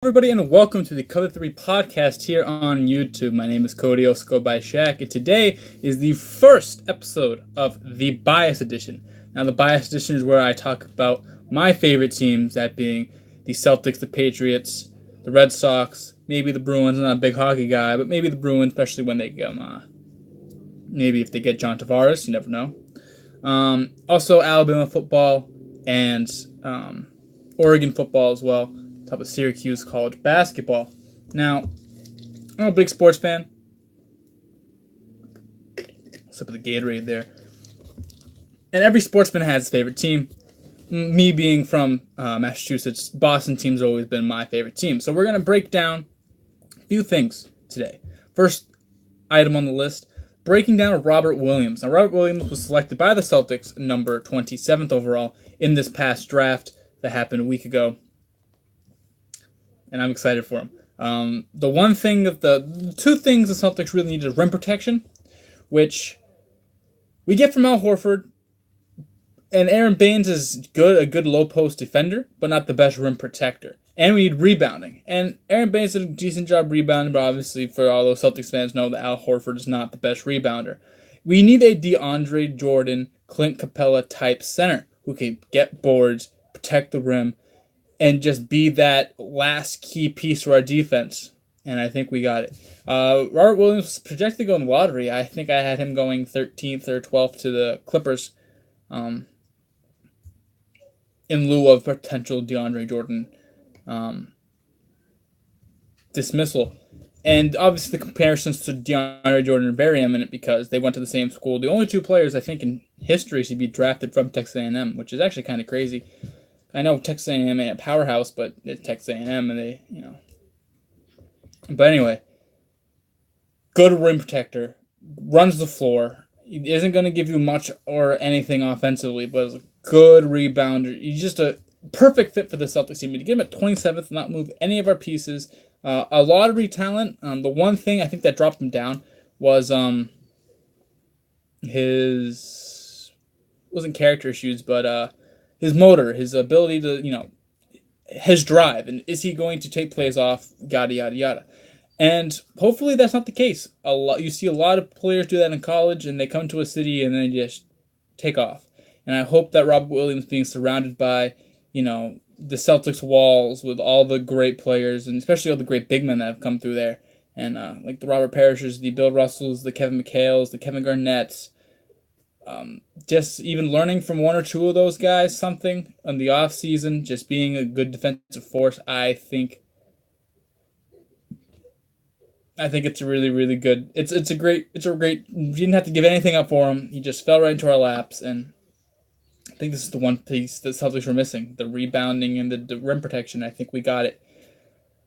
Everybody, and welcome to the Cover 3 podcast here on YouTube. My name is Cody, also go by Shaq, and today is the first episode of the Bias Edition. Now, the Bias Edition is where I talk about my favorite teams, that being the Celtics, the Patriots, the Red Sox, maybe the Bruins. I'm not a big hockey guy, but maybe the Bruins, especially when they get maybe if they get John Tavares, you never know. Also, Alabama football and Oregon football as well. Top of Syracuse college basketball. Now, I'm a big sports fan. Sip of the Gatorade there. And every sportsman has his favorite team. Me being from Massachusetts, Boston team's always been my favorite team. So we're going to break down a few things today. First item on the list, breaking down Robert Williams. Now, Robert Williams was selected by the Celtics, number 27th overall, in this past draft that happened a week ago. And I'm excited for him. The two things the Celtics really need is rim protection, which we get from Al Horford, and Aaron Baines is a good low post defender, but not the best rim protector. And we need rebounding, and Aaron Baines did a decent job rebounding, but obviously for all those Celtics fans know that Al Horford is not the best rebounder. We need a DeAndre Jordan, Clint Capella type center who can get boards, protect the rim, and just be that last key piece for our defense. And I think we got it. Robert Williams was projected to go in the lottery. I think I had him going 13th or 12th to the Clippers in lieu of potential DeAndre Jordan dismissal. And obviously the comparisons to DeAndre Jordan are very eminent because they went to the same school. The only two players I think in history should be drafted from Texas A&M, which is actually kind of crazy. I know Texas A&M ain't a powerhouse, but it's Texas A&M, and they, But anyway, good rim protector, runs the floor. He isn't going to give you much or anything offensively, but is a good rebounder. He's just a perfect fit for the Celtics team. To get him at 27th, not move any of our pieces. A lottery talent. The one thing I think that dropped him down was his wasn't character issues, but his motor, his ability to, his drive, and is he going to take plays off, yada, yada, yada. And hopefully that's not the case. You see a lot of players do that in college, and they come to a city and then just take off. And I hope that Robert Williams being surrounded by, the Celtics walls with all the great players, and especially all the great big men that have come through there, and like the Robert Parrishers, the Bill Russells, the Kevin McHale's, the Kevin Garnett's, just even learning from one or two of those guys something in the off season, just being a good defensive force. I think it's a really, really good. It's a great. You didn't have to give anything up for him. He just fell right into our laps, and I think this is the one piece that Celtics were missing: the rebounding and the rim protection. I think we got it.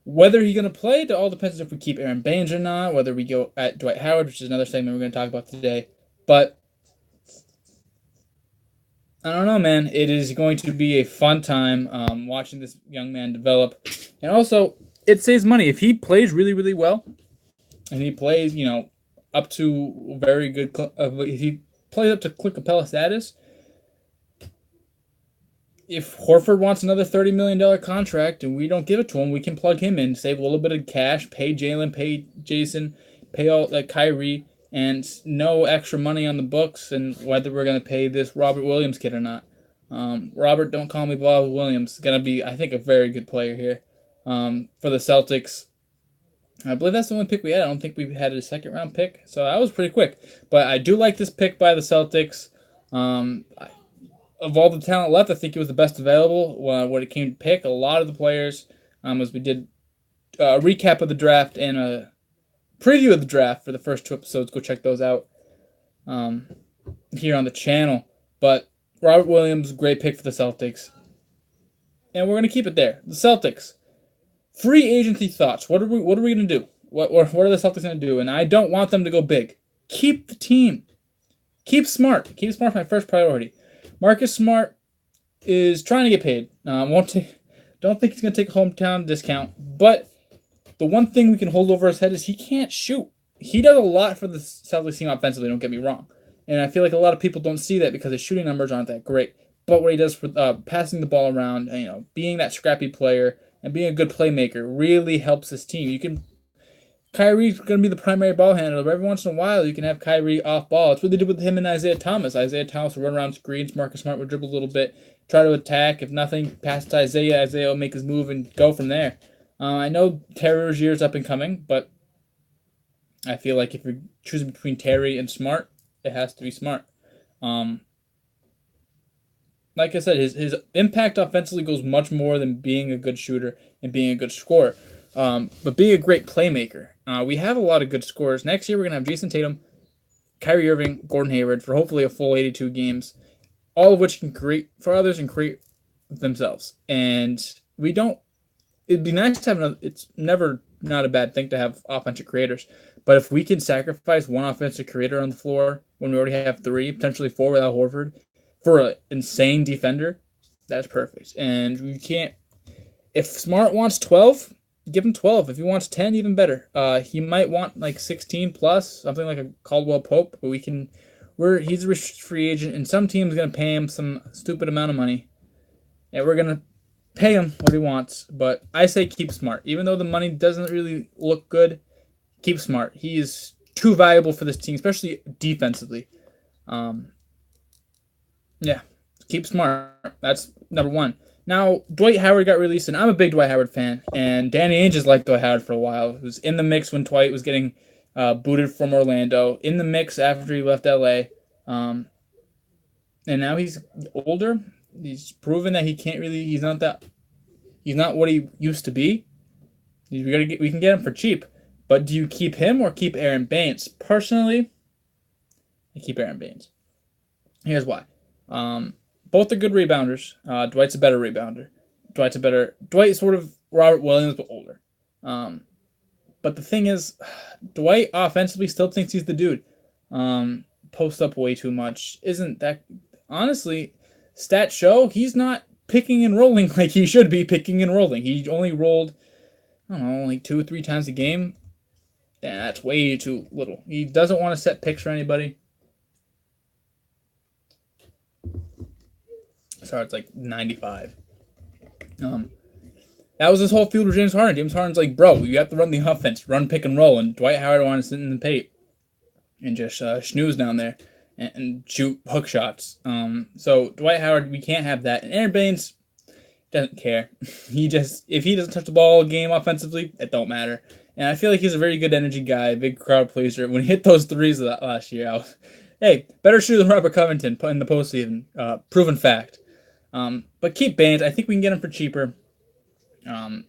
Whether he's going to play, it all depends if we keep Aaron Baines or not. Whether we go at Dwight Howard, which is another segment we're going to talk about today, but I don't know, man. It is going to be a fun time watching this young man develop. And also, it saves money. If he plays really, really well, and he plays, up to very good, if he plays up to Clint Capella status, if Horford wants another $30 million contract and we don't give it to him, we can plug him in, save a little bit of cash, pay Jalen, pay Jason, pay all Kyrie, and no extra money on the books, and whether we're going to pay this Robert Williams kid or not. Robert, don't call me Bob Williams. Going to be, I think, a very good player here for the Celtics. I believe that's the only pick we had. I don't think we had a second-round pick, so that was pretty quick. But I do like this pick by the Celtics. Of all the talent left, I think it was the best available when it came to pick. A lot of the players, as we did a recap of the draft and a preview of the draft for the first two episodes. Go check those out here on the channel. But Robert Williams, great pick for the Celtics. And we're going to keep it there. The Celtics. Free agency thoughts. What are we going to do? What are the Celtics going to do? And I don't want them to go big. Keep the team. Keep Smart. Keep Smart my first priority. Marcus Smart is trying to get paid. Don't think he's going to take a hometown discount. But the one thing we can hold over his head is he can't shoot. He does a lot for the Celtics team offensively, don't get me wrong. And I feel like a lot of people don't see that because his shooting numbers aren't that great. But what he does for passing the ball around, being that scrappy player, and being a good playmaker really helps this team. Kyrie's going to be the primary ball handler, but every once in a while you can have Kyrie off ball. It's what they did with him and Isaiah Thomas. Isaiah Thomas will run around screens. Marcus Smart would dribble a little bit, try to attack. If nothing, pass to Isaiah. Isaiah will make his move and go from there. I know Terry Rozier's up and coming, but I feel like if you're choosing between Terry and Smart, it has to be Smart. Like I said, his impact offensively goes much more than being a good shooter and being a good scorer. But being a great playmaker. We have a lot of good scorers. Next year, we're going to have Jason Tatum, Kyrie Irving, Gordon Hayward for hopefully a full 82 games, all of which can create for others and create themselves. And it'd be nice to have it's never not a bad thing to have offensive creators. But if we can sacrifice one offensive creator on the floor when we already have 3, potentially 4 without Horford, for an insane defender, that's perfect. And we can't. If Smart wants 12, give him 12. If he wants 10, even better. He might want like 16 plus, something like a Caldwell Pope, but he's a restricted free agent, and some team's gonna pay him some stupid amount of money, and we're gonna pay him what he wants. But I say keep Smart, even though the money doesn't really look good. Keep Smart. He is too valuable for this team, especially defensively. Yeah, keep Smart. That's number one. Now, Dwight Howard got released, and I'm a big Dwight Howard fan. And Danny Ainge has liked Dwight Howard for a while. He was in the mix when Dwight was getting booted from Orlando. In the mix after he left LA. And now he's older. He's proven that he's not what he used to be. We can get him for cheap. But do you keep him or keep Aaron Baines? Personally, I keep Aaron Baines. Here's why. Both are good rebounders. Dwight's a better rebounder. Dwight's sort of Robert Williams, but older. But the thing is, Dwight offensively still thinks he's the dude. Posts up way too much. Isn't that, honestly, stats show he's not picking and rolling like he should be picking and rolling. He only rolled, I don't know, like 2 or 3 times a game. Yeah, that's way too little. He doesn't want to set picks for anybody. Sorry, it's like 95. That was his whole field with James Harden. James Harden's like, bro, you have to run the offense, run pick and roll. And Dwight Howard wanted to sit in the paint and just snooze down there and shoot hook shots. So Dwight Howard, we can't have that. And Aaron Baines doesn't care. If he doesn't touch the ball all game offensively, it don't matter. And I feel like he's a very good energy guy, big crowd pleaser. When he hit those threes last year, hey, better shooter than Robert Covington in the postseason. Proven fact. But keep Baines. I think we can get him for cheaper.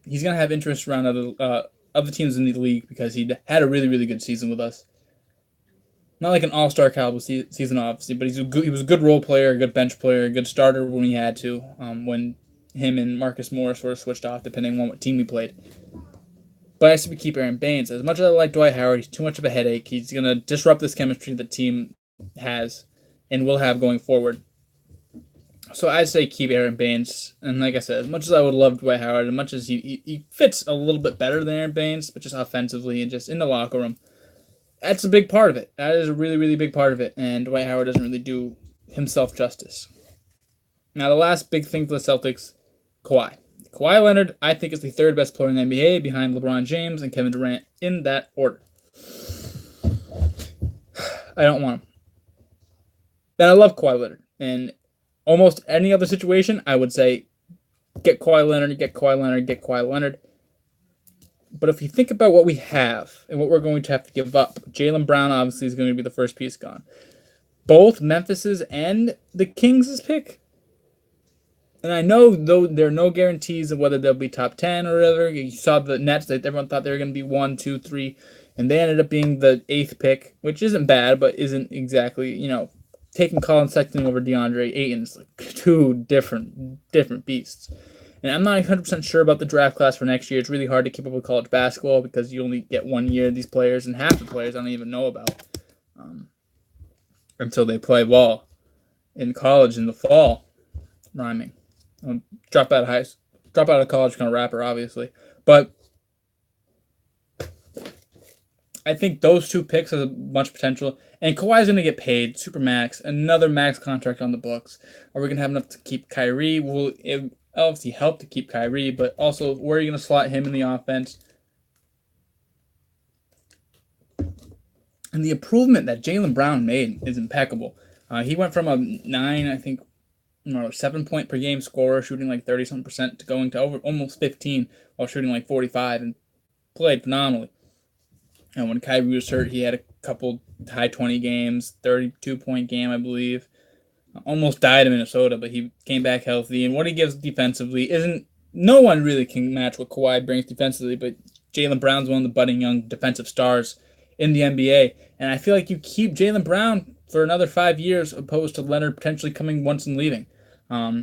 He's going to have interest around other teams in the league because he had a really, really good season with us. Not like an all-star caliber season, obviously, but he was a good role player, a good bench player, a good starter when he had to, when him and Marcus Morris sort of switched off, depending on what team we played. But I still keep Aaron Baines. As much as I like Dwight Howard, he's too much of a headache. He's going to disrupt this chemistry the team has and will have going forward. So I say keep Aaron Baines. And like I said, as much as I would love Dwight Howard, as much as he fits a little bit better than Aaron Baines, but just offensively and just in the locker room, that's a big part of it. That is a really, really big part of it. And Dwight Howard doesn't really do himself justice. Now, the last big thing for the Celtics, Kawhi. Kawhi Leonard, I think, is the 3rd best player in the NBA behind LeBron James and Kevin Durant in that order. I don't want him. And I love Kawhi Leonard. And almost any other situation, I would say, get Kawhi Leonard, get Kawhi Leonard, get Kawhi Leonard. But if you think about what we have and what we're going to have to give up, Jaylen Brown obviously is going to be the first piece gone. Both Memphis's and the Kings' pick. And I know, though, there are no guarantees of whether they'll be top 10 or whatever. You saw the Nets, that everyone thought they were going to be 1, 2, 3. And they ended up being the 8th pick, which isn't bad, but isn't exactly, taking Colin Sexton over DeAndre Ayton is like 2 different beasts. And I'm not 100% sure about the draft class for next year. It's really hard to keep up with college basketball because you only get 1 year of these players, and half the players I don't even know about until they play ball in college in the fall. Rhyming. Drop out of college, kind of rapper, obviously. But I think those 2 picks have much potential. And Kawhi's going to get paid, super max, another max contract on the books. Are we going to have enough to keep Kyrie? obviously help to keep Kyrie, but also where are you going to slot him in the offense? And the improvement that Jaylen Brown made is impeccable. He went from a 9, I think, 7 point per game scorer, shooting like 30 something percent, to going to over almost 15 while shooting like 45, and played phenomenally. And when Kyrie was hurt, he had a couple high 20 games, 32-point game, I believe. Almost died in Minnesota, but he came back healthy. And what he gives defensively isn't, no one really can match what Kawhi brings defensively, but Jaylen Brown's one of the budding young defensive stars in the NBA. And I feel like you keep Jaylen Brown for another 5 years opposed to Leonard potentially coming once and leaving. I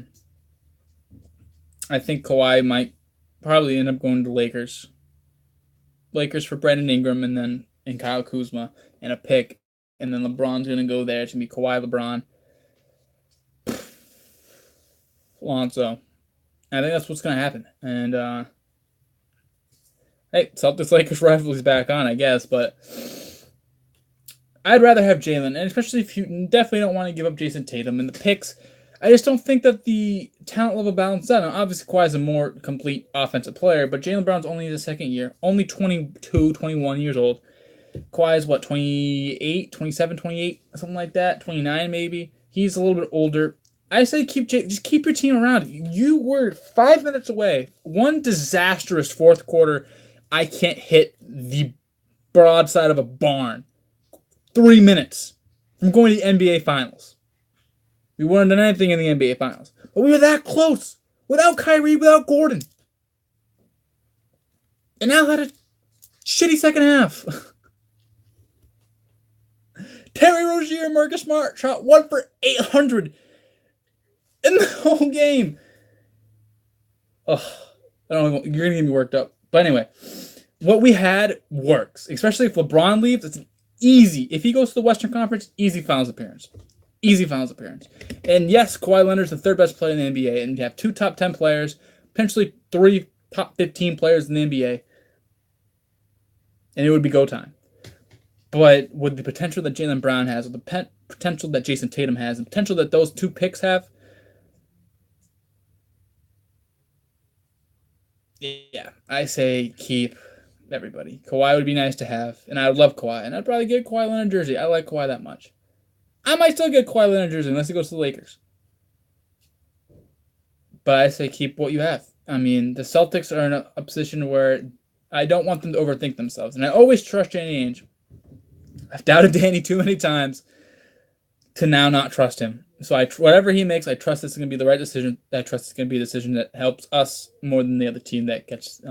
think Kawhi might probably end up going to Lakers. Lakers for Brandon Ingram and Kyle Kuzma and a pick. And then LeBron's going to go there. It's going to be Kawhi, LeBron, Lonzo. I think that's what's going to happen. And, hey, Celtics-Lakers rivalry's back on, I guess. But I'd rather have Jaylen. And especially if you definitely don't want to give up Jason Tatum. And the picks, I just don't think that the talent level balances out. Now, obviously, Kawhi's a more complete offensive player, but Jaylen Brown's only in his second year, only 22, 21 years old. Kawhi's, 28, 27, 28, something like that, 29 maybe. He's a little bit older. I say just keep your team around. You were 5 minutes away. One disastrous fourth quarter, I can't hit the broadside of a barn. 3 minutes from going to the NBA Finals. We wouldn't have done anything in the NBA Finals. But we were that close. Without Kyrie, without Gordon. And now had a shitty second half. Terry Rozier and Marcus Smart shot 1 for 800 in the whole game. Ugh. You're going to get me worked up. But anyway, what we had works. Especially if LeBron leaves, it's easy. If he goes to the Western Conference, easy finals appearance. Easy finals appearance. And yes, Kawhi Leonard's the third best player in the NBA. And you have 2 top 10 players, potentially 3 top 15 players in the NBA. And it would be go time. But with the potential that Jaylen Brown has, with the potential that Jason Tatum has, and the potential that those 2 picks have, yeah, I say keep everybody. Kawhi would be nice to have, and I would love Kawhi. And I'd probably get Kawhi Leonard jersey. I like Kawhi that much. I might still get Kawhi Leonard jersey unless he goes to the Lakers. But I say keep what you have. I mean, the Celtics are in a position where I don't want them to overthink themselves. And I always trust Danny Ainge. I've doubted Danny too many times to now not trust him. So whatever he makes, I trust it's going to be the right decision. I trust it's going to be a decision that helps us more than the other team that gets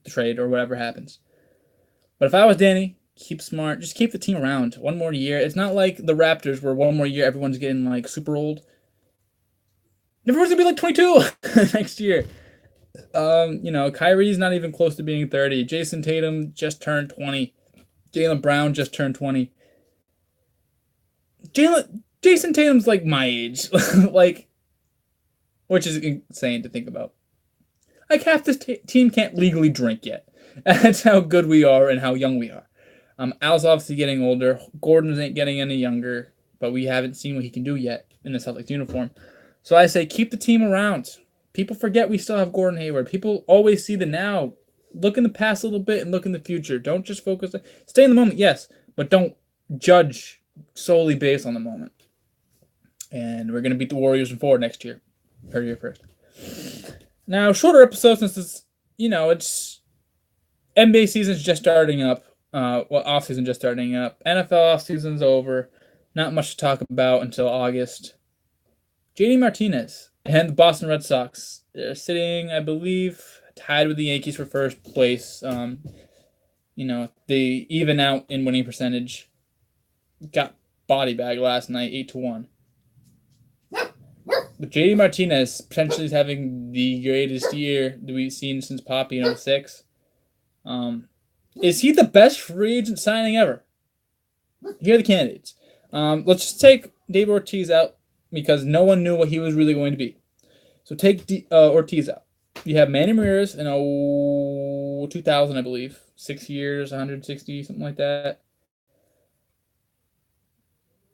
trade or whatever happens. But if I was Danny, keep Smart. Just keep the team around. 1 more year. It's not like the Raptors where 1 more year everyone's getting like super old. Everyone's going to be like 22 next year. Kyrie's not even close to being 30. Jason Tatum just turned 20. Jaylen Brown just turned 20. Jason Tatum's like my age. Which is insane to think about. Like half this team can't legally drink yet. That's how good we are and how young we are. Al's obviously getting older. Gordon ain't getting any younger, but we haven't seen what he can do yet in the Celtics uniform. So I say keep the team around. People forget we still have Gordon Hayward. People always see the now. Look in the past a little bit and look in the future. Don't just focus. Stay in the moment, yes, but don't judge solely based on the moment. And we're going to beat the Warriors in 4 next year. Heard it here first. Now, shorter episode since it's NBA season's just starting up. Off-season just starting up. NFL off-season's over. Not much to talk about until August. JD Martinez and the Boston Red Sox. They're sitting, I believe, tied with the Yankees for first place. They even out in winning percentage. Got body bag last night, 8-1. But JD Martinez potentially is having the greatest year that we've seen since Poppy in 06. Is he the best free agent signing ever? Here are the candidates. Let's just take David Ortiz out because no one knew what he was really going to be. So take Ortiz out. You have Manny Ramirez in 2000, I believe. 6 years, 160, something like that.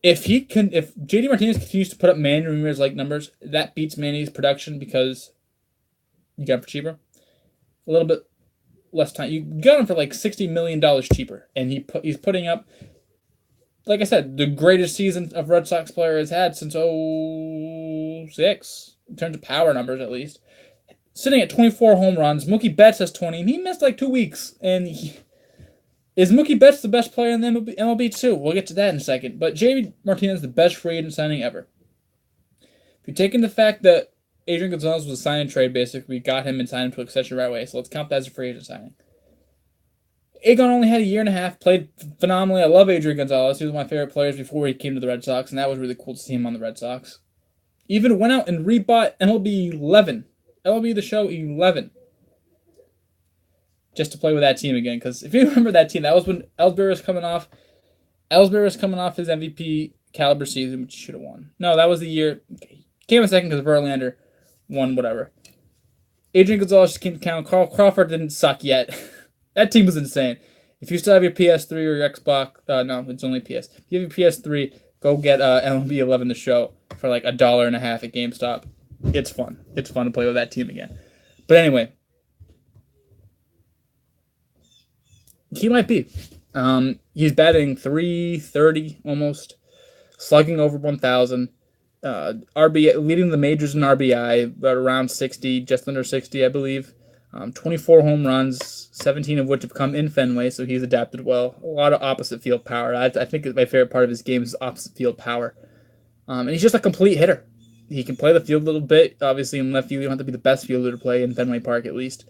If JD Martinez continues to put up Manny Ramirez-like numbers, that beats Manny's production because You got him for cheaper, a little bit less time. You got him for like $60 million cheaper, and he's putting up, like I said, the greatest season of Red Sox player has had since '06 in terms of power numbers, at least. Sitting at 24 home runs. Mookie Betts has 20, and he missed like 2 weeks. Is Mookie Betts the best player in the MLB too? We'll get to that in a second. But JD Martinez is the best free agent signing ever. If you take into the fact that Adrian Gonzalez was a sign and trade, basically, we got him and signed him to extension right away, so let's count that as a free agent signing. Agon only had a year and a half, played phenomenally. I love Adrian Gonzalez. He was one of my favorite players before he came to the Red Sox, and that was really cool to see him on the Red Sox. Even went out and rebought MLB 11. MLB The Show 11. Just to play with that team again, because if you remember that team, that was when Ellsbury was coming off. Ellsbury was coming off his MVP caliber season, which he should have won. No, that was the year. Okay. Came in second because Verlander won whatever. Adrian Gonzalez just came to count. Carl Crawford didn't suck yet. That team was insane. If you still have your PS3 or your Xbox, no, it's only PS. If you have your PS3, go get MLB 11 The Show for like $1.50 at GameStop. It's fun. It's fun to play with that team again. But anyway, he might be. He's batting .330 almost, slugging over 1,000. RBI, leading the majors in RBI, about around 60, just under 60, I believe. 24 home runs, 17 of which have come in Fenway, so he's adapted well. A lot of opposite field power. I think my favorite part of his game is opposite field power. And he's just a complete hitter. He can play the field a little bit. Obviously, in left field, you don't have to be the best fielder to play in Fenway Park, at least.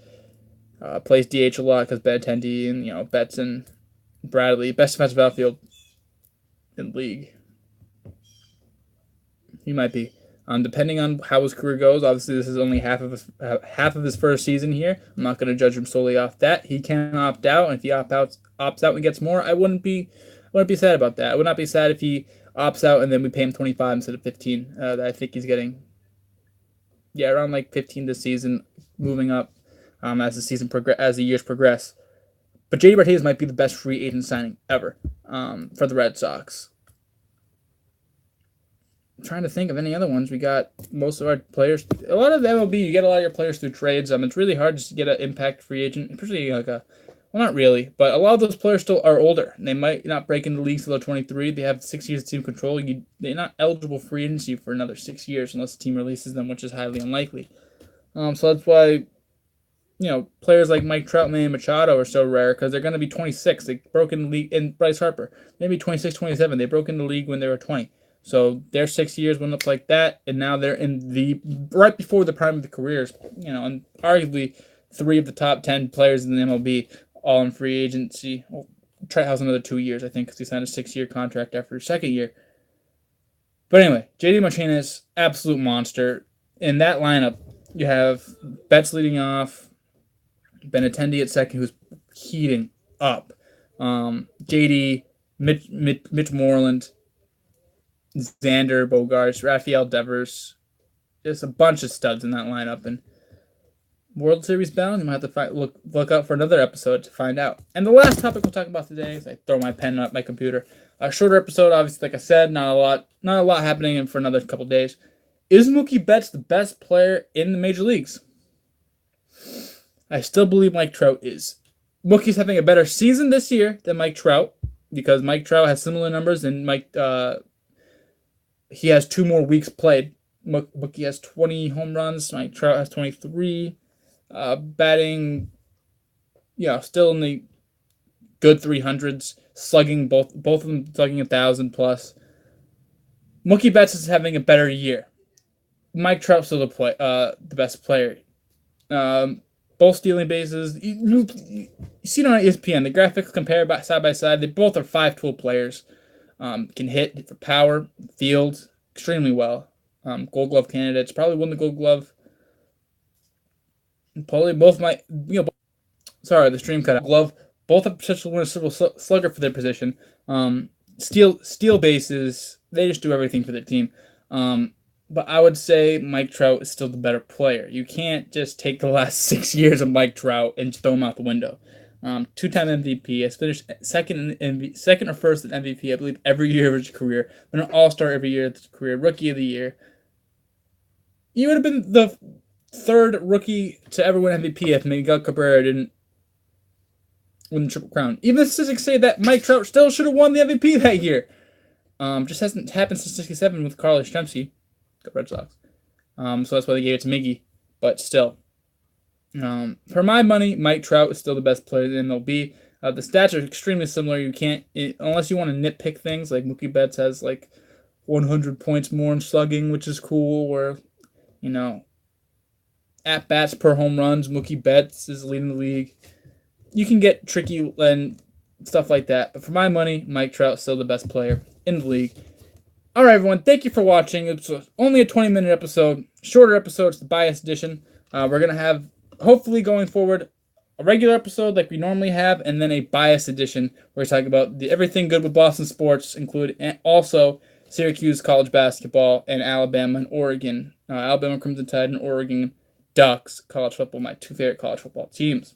Plays DH a lot because Benintendi and Betts and Bradley, best defensive outfield in the league. He might be. Depending on how his career goes, obviously this is only half of his first season here. I'm not going to judge him solely off that. He can opt out, and if he opts out and gets more, I wouldn't be sad about that. I would not be sad if he opts out and then we pay him 25 instead of 15. I think he's getting, around like 15 this season, moving up as the years progress. But JD Martinez might be the best free agent signing ever for the Red Sox. I'm trying to think of any other ones. We got most of our players. A lot of MLB, you get a lot of your players through trades. It's really hard just to get an impact free agent, especially not really, but a lot of those players still are older. They might not break into the league until they're 23. They have 6 years of team control. They're not eligible for free agency for another 6 years unless the team releases them, which is highly unlikely. So that's why, players like Mike Trout, Manny Machado are so rare because they're going to be 26. They broke in the league, and Bryce Harper, maybe 26, 27. They broke in the league when they were 20. So their 6 years went up like that, and now they're in right before the prime of the careers. And arguably 3 of the top 10 players in the MLB all in free agency. Well, Trout has another 2 years, I think, because he signed a 6-year contract after his second year. But anyway, JD Martinez, absolute monster. In that lineup, you have Betts leading off, Benintendi at second, who's heating up. JD, Mitch Moreland, Xander Bogaerts, Rafael Devers, just a bunch of studs in that lineup. And World Series bound, you might have to look out for another episode to find out. And the last topic we'll talk about today, as I throw my pen up my computer, a shorter episode, obviously, like I said, not a lot happening for another couple days. Is Mookie Betts the best player in the major leagues? I still believe Mike Trout is. Mookie's having a better season this year than Mike Trout because Mike Trout has similar numbers and he has 2 more weeks played. Mookie has 20 home runs. Mike Trout has 23. Batting, still in the good 300s. Slugging, both of them slugging 1,000 plus. Mookie Betts is having a better year. Mike Trout's still the best player. Both stealing bases. You see it on ESPN. The graphics compare side by side. They both are 5-tool players. Can hit for power, field extremely well. Gold Glove candidates. Probably won the Gold Glove. Probably both might, sorry, the stream cut out. Glove, both have potential to win a Silver Slugger for their position. Steal bases, they just do everything for their team. But I would say Mike Trout is still the better player. You can't just take the last 6 years of Mike Trout and just throw him out the window. 2-time MVP, has finished second or first in MVP, I believe, every year of his career. Been an All-Star every year of his career, Rookie of the Year. He would have been the third rookie to ever win MVP if Miguel Cabrera didn't win the Triple Crown. Even the statistics say that Mike Trout still should have won the MVP that year. Just hasn't happened since '67 with Carlos Yastrzemski, the Red Sox. So that's why they gave it to Miggy. But still, for my money, Mike Trout is still the best player in MLB. The stats are extremely similar. You can't, unless you want to nitpick things, like Mookie Betts has like 100 points more in slugging, which is cool, or, at-bats per home runs, Mookie Betts is leading the league. You can get tricky and stuff like that. But for my money, Mike Trout's still the best player in the league. All right, everyone. Thank you for watching. It's only a 20-minute episode. Shorter episode. It's the bias edition. We're going to have, hopefully going forward, a regular episode like we normally have, and then a bias edition where we talk about everything good with Boston sports, including also Syracuse college basketball and Alabama and Oregon. Alabama Crimson Tide and Oregon Ducks college football, my two favorite college football teams.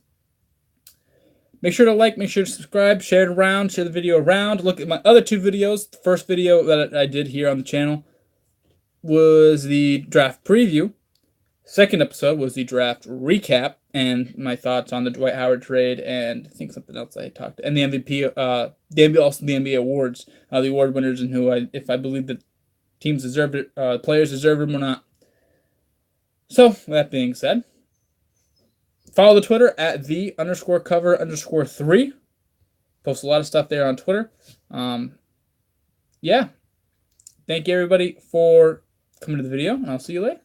Make sure to like, make sure to subscribe, share it around, share the video around. Look at my other two videos. The first video that I did here on the channel was the draft preview. Second episode was the draft recap and my thoughts on the Dwight Howard trade and I think something else I talked, and the MVP, also the NBA awards, the award winners and if I believe that teams deserved it, players deserved them or not. So with that being said, follow the Twitter at _cover_3. Post a lot of stuff there on Twitter. Yeah. Thank you everybody for coming to the video, and I'll see you later.